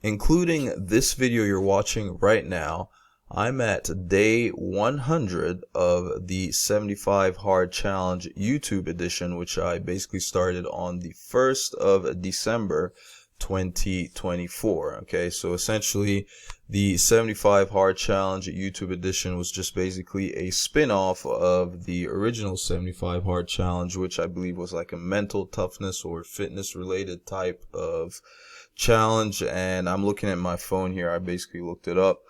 including this video you're watching right now. I'm at day 100 of the 75 Hard Challenge YouTube edition, which I basically started on the 1st of December 2024. Okay, so essentially the 75 Hard Challenge YouTube edition was just basically a spin-off of the original 75 Hard Challenge, which I believe was like a mental toughness or fitness related type of challenge. And I'm looking at my phone here. I basically looked it up.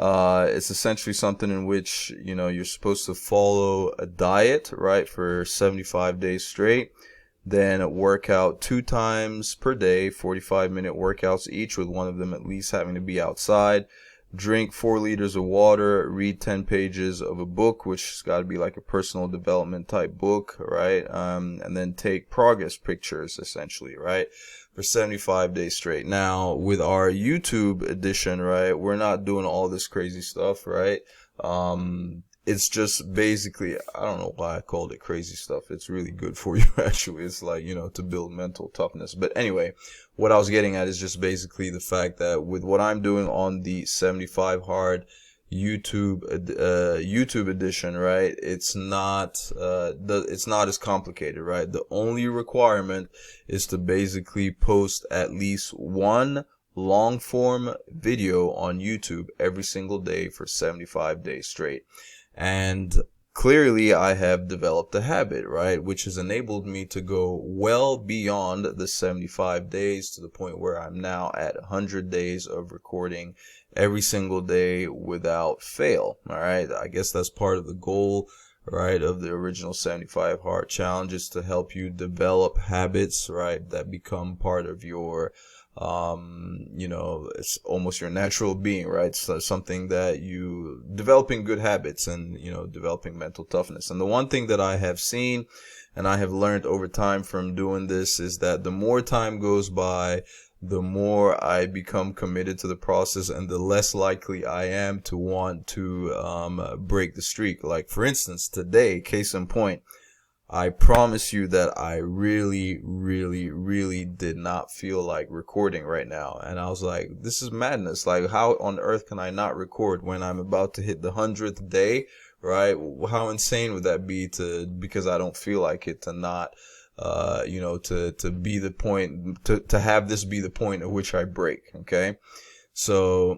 It's essentially something in which, you're supposed to follow a diet, right, for 75 days straight, then work out 2 times per day, 45-minute workouts each, with one of them at least having to be outside, drink 4 liters of water, read 10 pages of a book, which has got to be like a personal development type book, right, and then take progress pictures, essentially, right, for 75 days straight. Now, with our YouTube edition, right, we're not doing all this crazy stuff, right? It's just basically, I don't know why I called it crazy stuff. It's really good for you, actually. It's like, to build mental toughness. But anyway, what I was getting at is just basically the fact that with what I'm doing on the 75 Hard YouTube edition, right, it's not as complicated, right? The only requirement is to basically post at least one long form video on YouTube every single day for 75 days straight. And clearly I have developed a habit, right, which has enabled me to go well beyond the 75 days to the point where I'm now at 100 days of recording every single day without fail. All right, I guess that's part of the goal, right, of the original 75 Hard Challenge, is to help you develop habits, right, that become part of your it's almost your natural being, right? So something that you developing good habits and, developing mental toughness. And the one thing that I have seen and I have learned over time from doing this is that the more time goes by, the more I become committed to the process and the less likely I am to want to break the streak. Like, for instance, today, case in point, I promise you that I really, really, really did not feel like recording right now. And I was like, this is madness. Like, how on earth can I not record when I'm about to hit the 100th day, right? How insane would that be because I don't feel like it, to not, to be the point, to have this be the point at which I break. Okay. So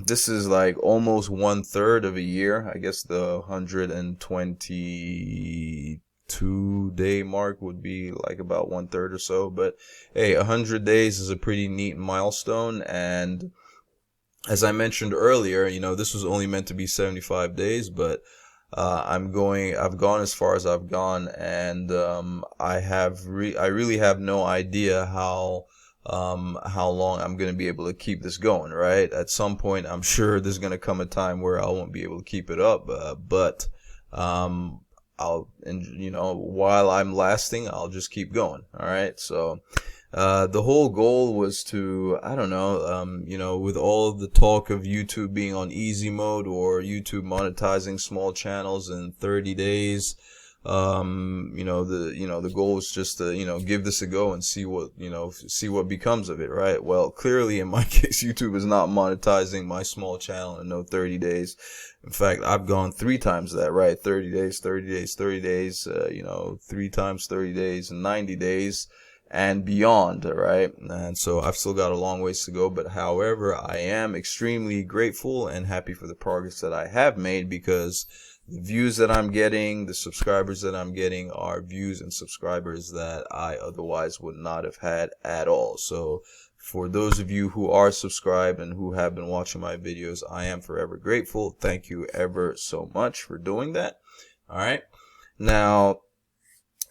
this is like almost 1/3 of a year. I guess the 122-day mark would be like about 1/3 or so. But hey, 100 days is a pretty neat milestone. And as I mentioned earlier, this was only meant to be 75 days, but I've gone as far as I've gone, and I really have no idea how long I'm going to be able to keep this going, right? At some point, I'm sure there's going to come a time where I won't be able to keep it up, but while I'm lasting, I'll just keep going. All right. So, the whole goal was to, I don't know, with all of the talk of YouTube being on easy mode or YouTube monetizing small channels in 30 days, the goal was just to, give this a go and see what becomes of it, right? Well, clearly in my case, YouTube is not monetizing my small channel in no 30 days. In fact, I've gone 3 times that, right? 30 days, 30 days, 30 days, 3 times 30 days and 90 days and beyond, right? And so I've still got a long ways to go, but however, I am extremely grateful and happy for the progress that I have made, because the views that I'm getting, the subscribers that I'm getting are views and subscribers that I otherwise would not have had at all. So for those of you who are subscribed and who have been watching my videos, I am forever grateful. Thank you ever so much for doing that. All right. Now,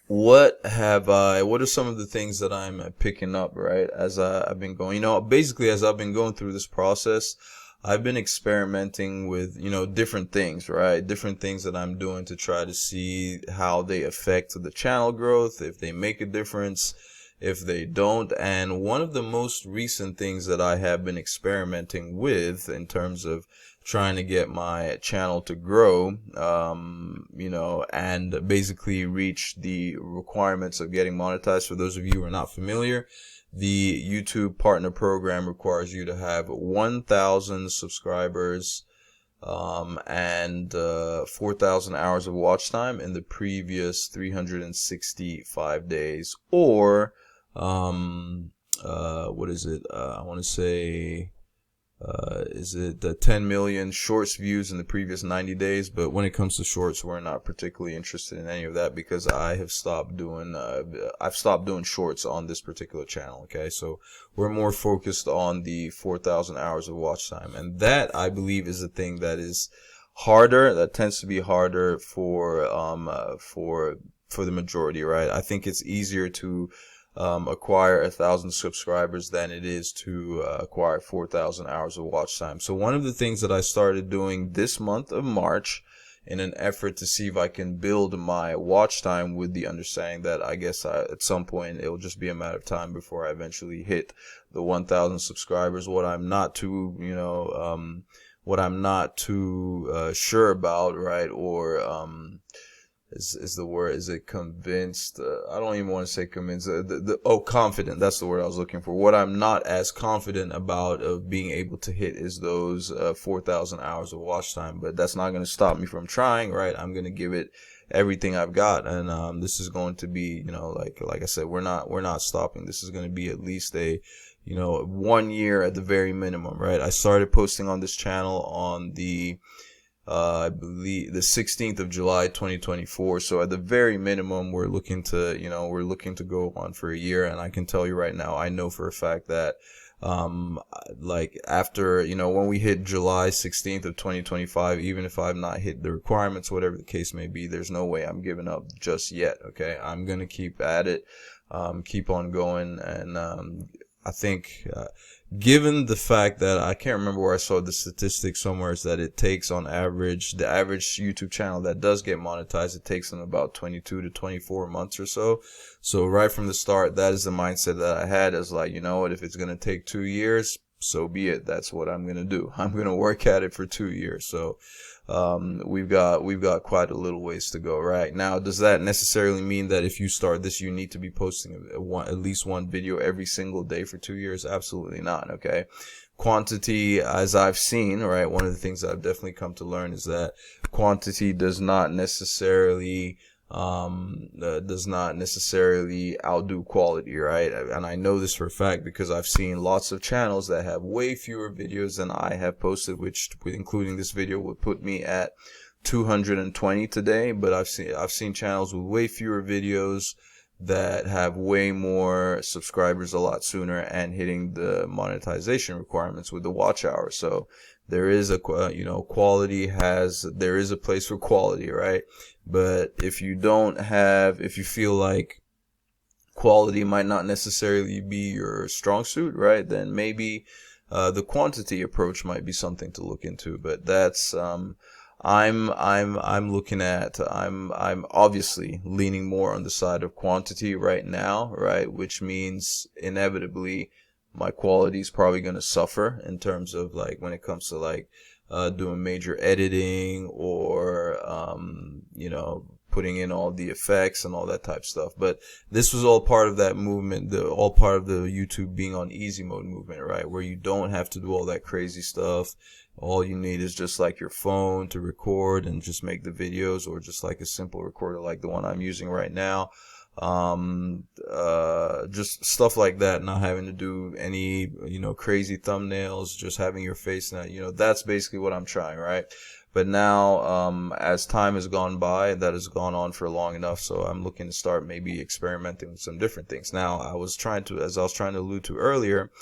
what are some of the things that I'm picking up, right, as I've been going? Basically, as I've been going through this process, I've been experimenting with, different things, right? Different things that I'm doing to try to see how they affect the channel growth, if they make a difference, if they don't. And one of the most recent things that I have been experimenting with in terms of trying to get my channel to grow, and basically reach the requirements of getting monetized. For those of you who are not familiar, The YouTube partner program requires you to have 1,000 subscribers and 4,000 hours of watch time in the previous 365 days, or what is it? I want to say, is it the 10 million shorts views in the previous 90 days? But when it comes to shorts, we're not particularly interested in any of that, because I have stopped doing, I've stopped doing shorts on this particular channel. Okay. So we're more focused on the 4,000 hours of watch time. And that, I believe, is a thing that is harder, that tends to be harder for the majority, right? I think it's easier to acquire 1,000 subscribers than it is to acquire 4,000 hours of watch time. So one of the things that I started doing this month of March, in an effort to see if I can build my watch time, with the understanding that I guess at some point it will just be a matter of time before I eventually hit the 1,000 subscribers. What I'm not too, sure about, right? Or is the word, is it convinced? I don't even want to say convinced. Confident. That's the word I was looking for. What I'm not as confident about of being able to hit is those 4,000 hours of watch time. But that's not going to stop me from trying, right? I'm going to give it everything I've got, and this is going to be, like I said, we're not stopping. This is going to be at least a 1 year at the very minimum, right? I started posting on this channel on the I believe the 16th of July 2024. So at the very minimum, we're looking to go on for a year. And I can tell you right now, I know for a fact that like after, when we hit July 16th of 2025, even if I've not hit the requirements, whatever the case may be, there's no way I'm giving up just yet. Okay. I'm going to keep at it, keep on going. And I think, given the fact that I can't remember where I saw the statistic somewhere, is that it takes on average, the average YouTube channel that does get monetized, it takes them about 22 to 24 months or so. So right from the start, that is the mindset that I had, as like, what, if it's going to take 2 years, so be it. That's what I'm going to do. I'm going to work at it for 2 years. So we've got quite a little ways to go. Right now, does that necessarily mean that if you start this, you need to be posting at least one video every single day for 2 years? Absolutely not. Okay. Quantity, as I've seen, right, one of the things that I've definitely come to learn is that quantity does not necessarily outdo quality, right? And I know this for a fact because I've seen lots of channels that have way fewer videos than I have posted, which, including this video, would put me at 220 today. But I've seen channels with way fewer videos that have way more subscribers a lot sooner and hitting the monetization requirements with the watch hour. So there is a there is a place for quality, right? But if you feel like quality might not necessarily be your strong suit, right, then maybe the quantity approach might be something to look into. But that's I'm obviously leaning more on the side of quantity right now, right? Which means inevitably my quality is probably going to suffer in terms of like when it comes to like doing major editing or putting in all the effects and all that type of stuff. But this was all part of that movement, all part of the YouTube being on easy mode movement, right? Where you don't have to do all that crazy stuff. All you need is just like your phone to record and just make the videos, or just like a simple recorder like the one I'm using right now. Just stuff like that, not having to do any, crazy thumbnails, just having your face now, that's basically what I'm trying, right? But now, as time has gone by, that has gone on for long enough, so I'm looking to start maybe experimenting with some different things. Now, as I was trying to allude to earlier,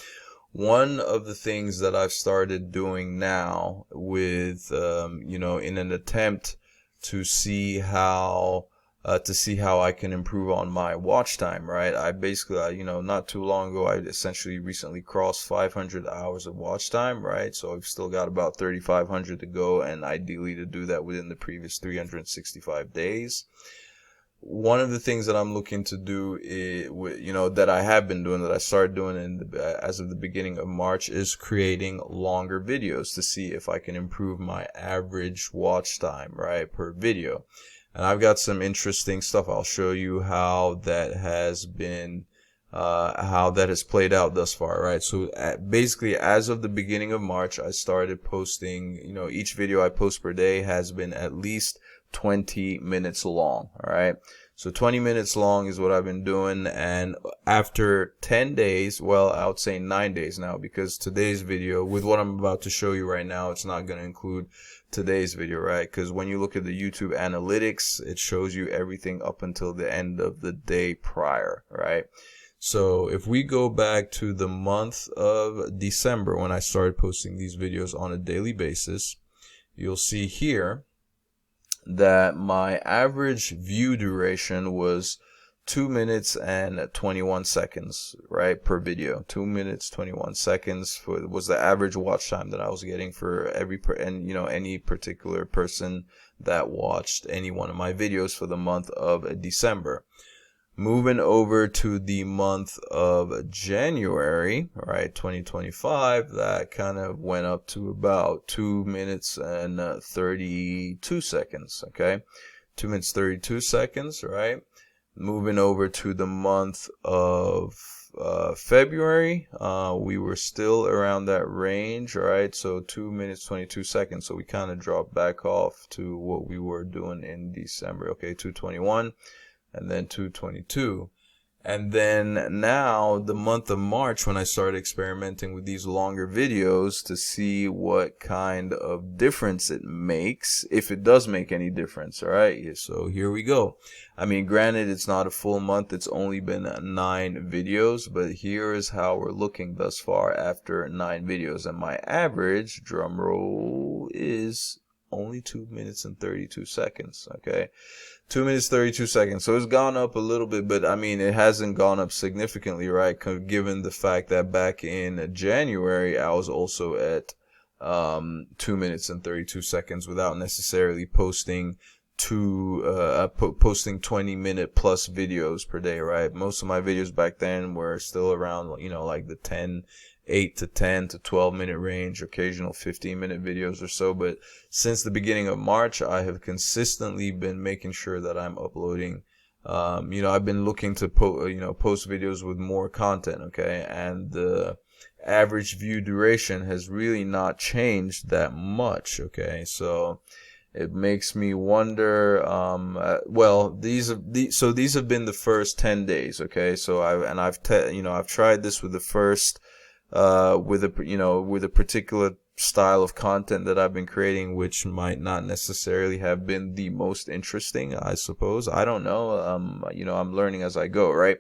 one of the things that I've started doing now with, in an attempt to see how I can improve on my watch time, right? I basically, not too long ago, I essentially recently crossed 500 hours of watch time, right? So I've still got about 3,500 to go, and ideally to do that within the previous 365 days. One of the things that I'm looking to do is, that I have been doing, that I started doing as of the beginning of March, is creating longer videos to see if I can improve my average watch time, right, per video. And I've got some interesting stuff. I'll show you how that has been how that has played out thus far, right? So basically, as of the beginning of March, I started posting, each video I post per day has been at least 20 minutes long, all right? So 20 minutes long is what I've been doing, and after 10 days, well, I would say 9 days now, because today's video, with what I'm about to show you right now, it's not going to include today's video, right? Because when you look at the YouTube analytics, it shows you everything up until the end of the day prior, right? So if we go back to the month of December, when I started posting these videos on a daily basis, you'll see here that my average view duration was 2 minutes and 21 seconds, right, per video. 2 minutes 21 seconds was the average watch time that I was getting for any particular person that watched any one of my videos for the month of December. Moving over to the month of January, right, 2025, that kind of went up to about 2 minutes and 32 seconds, okay? 2 minutes, 32 seconds, right? Moving over to the month of February, we were still around that range, right? So 2 minutes, 22 seconds. So we kind of dropped back off to what we were doing in December, okay, 221. And then 222. And then now the month of March, when I started experimenting with these longer videos to see what kind of difference it makes, if it does make any difference. All right, so here we go. I mean, granted, it's not a full month, it's only been 9 videos, but here is how we're looking thus far after 9 videos. And my average, drum roll, is only 2 minutes and 32 seconds, okay? 2 minutes, 32 seconds. So it's gone up a little bit, but I mean, it hasn't gone up significantly, right? Given the fact that back in January, I was also at 2 minutes and 32 seconds without necessarily posting posting 20-minute plus videos per day, right? Most of my videos back then were still around, like the 8 to 10 to 12-minute range, occasional 15-minute videos or so. But since the beginning of March, I have consistently been making sure that I'm uploading. I've been looking to post videos with more content, okay? And the average view duration has really not changed that much, okay? So it makes me wonder, well, these have been the first 10 days, okay? So I've tried this with the first with a particular style of content that I've been creating, which might not necessarily have been the most interesting, I suppose. I don't know. I'm learning as I go, right?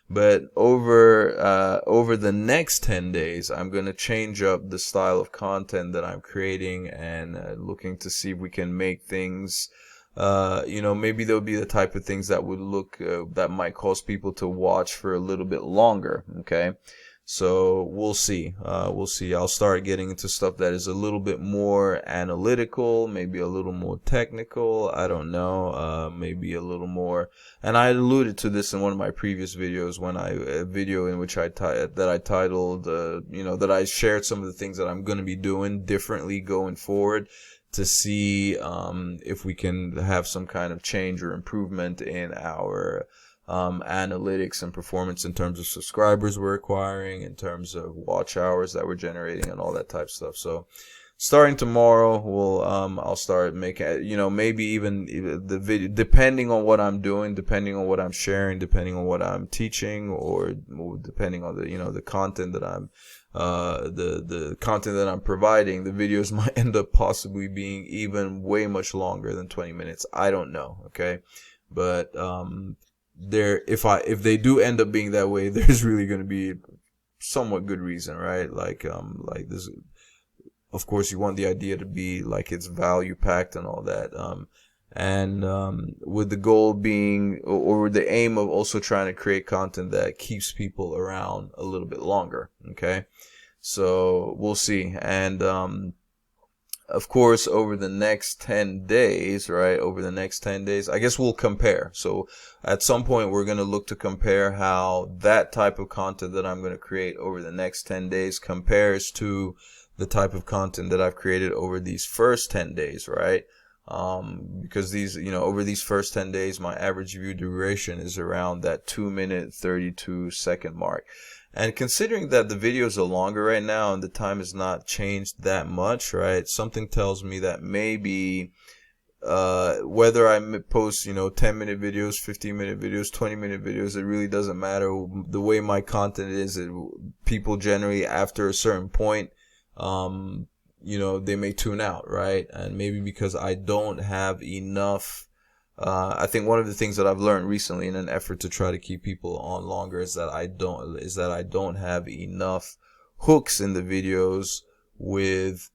But over the next 10 days, I'm going to change up the style of content that I'm creating and looking to see if we can make things, maybe there'll be the type of things that would that might cause people to watch for a little bit longer, okay? So we'll see. I'll start getting into stuff that is a little bit more analytical, maybe a little more technical. I don't know. Maybe a little more. And I alluded to this in one of my previous videos a video in which I titled, that I shared some of the things that I'm going to be doing differently going forward to see if we can have some kind of change or improvement in our analytics and performance in terms of subscribers we're acquiring, in terms of watch hours that we're generating, and all that type of stuff. So starting tomorrow, I'll start making, maybe even the video, depending on what I'm doing, depending on what I'm sharing, depending on what I'm teaching, or depending on the content that I'm the content that I'm providing, the videos might end up possibly being even way much longer than 20 minutes. I don't know, okay? But if they do end up being that way, there's really going to be somewhat good reason, right? Like this, of course, you want the idea to be like it's value packed and all that. With the goal being, or the aim of also trying to create content that keeps people around a little bit longer. Okay. So we'll see. And, of course, over the next 10 days, right? Over the next 10 days, I guess we'll compare. So at some point, we're going to look to compare how that type of content that I'm going to create over the next 10 days compares to the type of content that I've created over these first 10 days, right? because these, over these first 10 days, my average view duration is around that 2-minute 32-second mark. And considering that the videos are longer right now and the time has not changed that much, right? Something tells me that maybe whether I post 10-minute videos, 15-minute videos, 20-minute videos, it really doesn't matter. The way my content is, people generally after a certain point, they may tune out, right? And maybe because I don't have enough. I think one of the things that I've learned recently in an effort to try to keep people on longer is that I don't have enough hooks in the videos with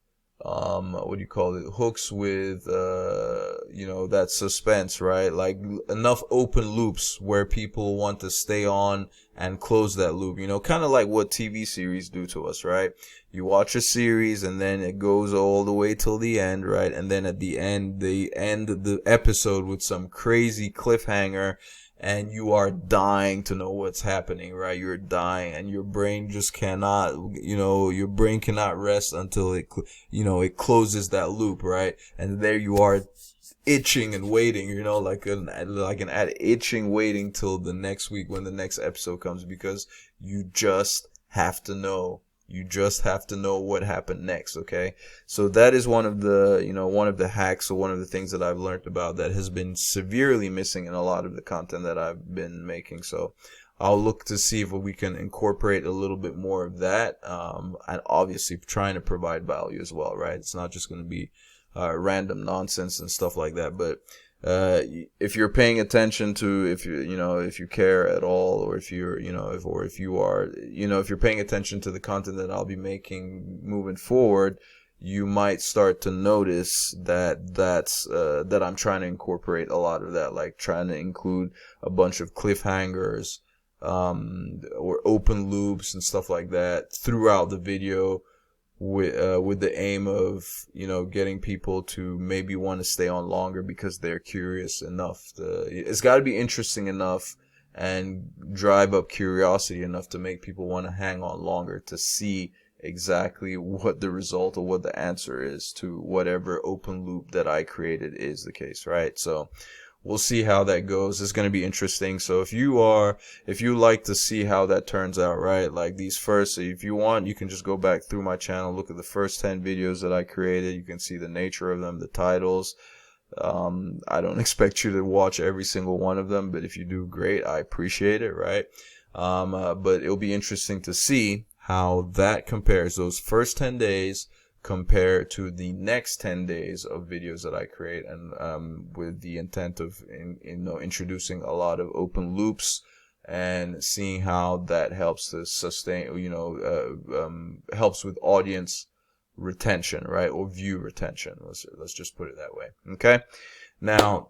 what do you call it, hooks with that suspense, right? Like enough open loops where people want to stay on and close that loop, kind of like what TV series do to us, right? You watch a series and then it goes all the way till the end, right? And then at the end they end the episode with some crazy cliffhanger and you are dying to know what's happening, right? You're dying and your brain just cannot, your brain cannot rest until it closes that loop, right? And there you are itching and waiting, like an ad itching waiting till the next week when the next episode comes, because you just have to know. You just have to know what happened next, okay? So that is one of the hacks, or one of the things that I've learned about that has been severely missing in a lot of the content that I've been making. So I'll look to see if we can incorporate a little bit more of that, and obviously trying to provide value as well, right? It's not just going to be random nonsense and stuff like that, but if you're paying attention to, if you care at all, or if you're, if you're paying attention to the content that I'll be making moving forward, you might start to notice that I'm trying to incorporate a lot of that, like trying to include a bunch of cliffhangers, or open loops and stuff like that throughout the video, with the aim of getting people to maybe want to stay on longer because they're curious enough. It's got to be interesting enough and drive up curiosity enough to make people want to hang on longer to see exactly what the result or what the answer is to whatever open loop that I created is the case, right? So we'll see how that goes. It's going to be interesting. So if you like to see how that turns out, right? Like these first, if you want, you can just go back through my channel, look at the first 10 videos that I created. You can see the nature of them, the titles. I don't expect you to watch every single one of them, but if you do, great. I appreciate it, right? But it'll be interesting to see how that compares, those first 10 days compared to the next 10 days of videos that I create, and with the intent of introducing a lot of open loops and seeing how that helps to sustain, helps with audience retention, right? Or view retention. Let's just put it that way. Okay. Now,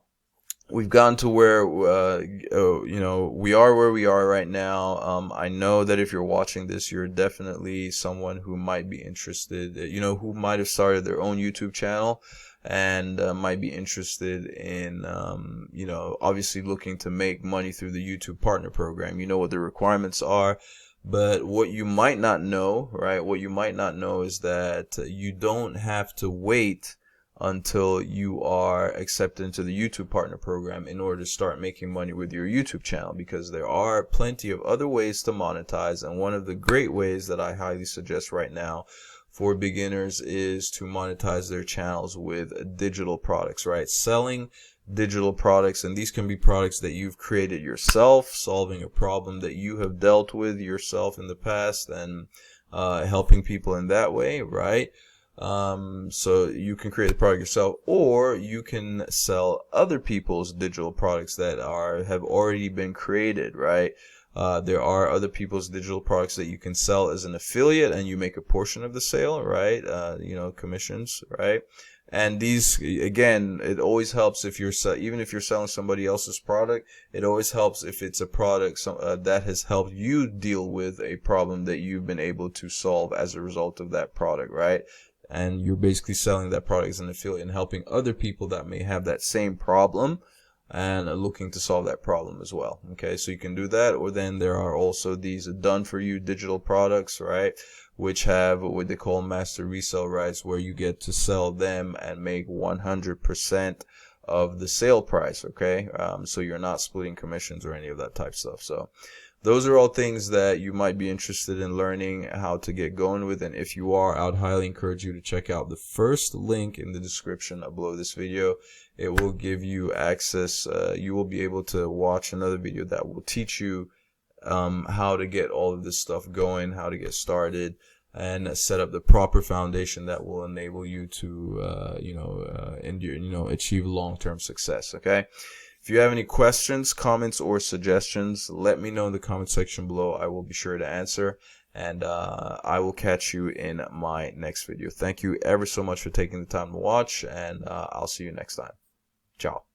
we've gotten to where, we are where we are right now. I know that if you're watching this, you're definitely someone who might be interested, who might have started their own YouTube channel and might be interested in, obviously looking to make money through the YouTube Partner Program. You know what the requirements are. But what you might not know, right? What you might not know is that you don't have to wait until you are accepted into the YouTube Partner Program in order to start making money with your YouTube channel, because there are plenty of other ways to monetize. And one of the great ways that I highly suggest right now for beginners is to monetize their channels with digital products, right? Selling digital products, and these can be products that you've created yourself, solving a problem that you have dealt with yourself in the past, and helping people in that way, right? So you can create the product yourself, or you can sell other people's digital products that have already been created, right? There are other people's digital products that you can sell as an affiliate, and you make a portion of the sale, right? Commissions, right? And these, again, it always helps if even if you're selling somebody else's product, it always helps if it's a product that has helped you deal with a problem that you've been able to solve as a result of that product, right? And you're basically selling that product as an affiliate and helping other people that may have that same problem and are looking to solve that problem as well. Okay, so you can do that. Or then there are also these done for you digital products, right? which have what they call master resale rights, where you get to sell them and make 100% of the sale price. Okay, so you're not splitting commissions or any of that type stuff. So those are all things that you might be interested in learning how to get going with. And if you are, I would highly encourage you to check out the first link in the description below this video. It will give you access. You will be able to watch another video that will teach you how to get all of this stuff going, how to get started, and set up the proper foundation that will enable you to, achieve long-term success. Okay. If you have any questions, comments, or suggestions, let me know in the comment section below. I will be sure to answer, and I will catch you in my next video. Thank you ever so much for taking the time to watch, and I'll see you next time. Ciao.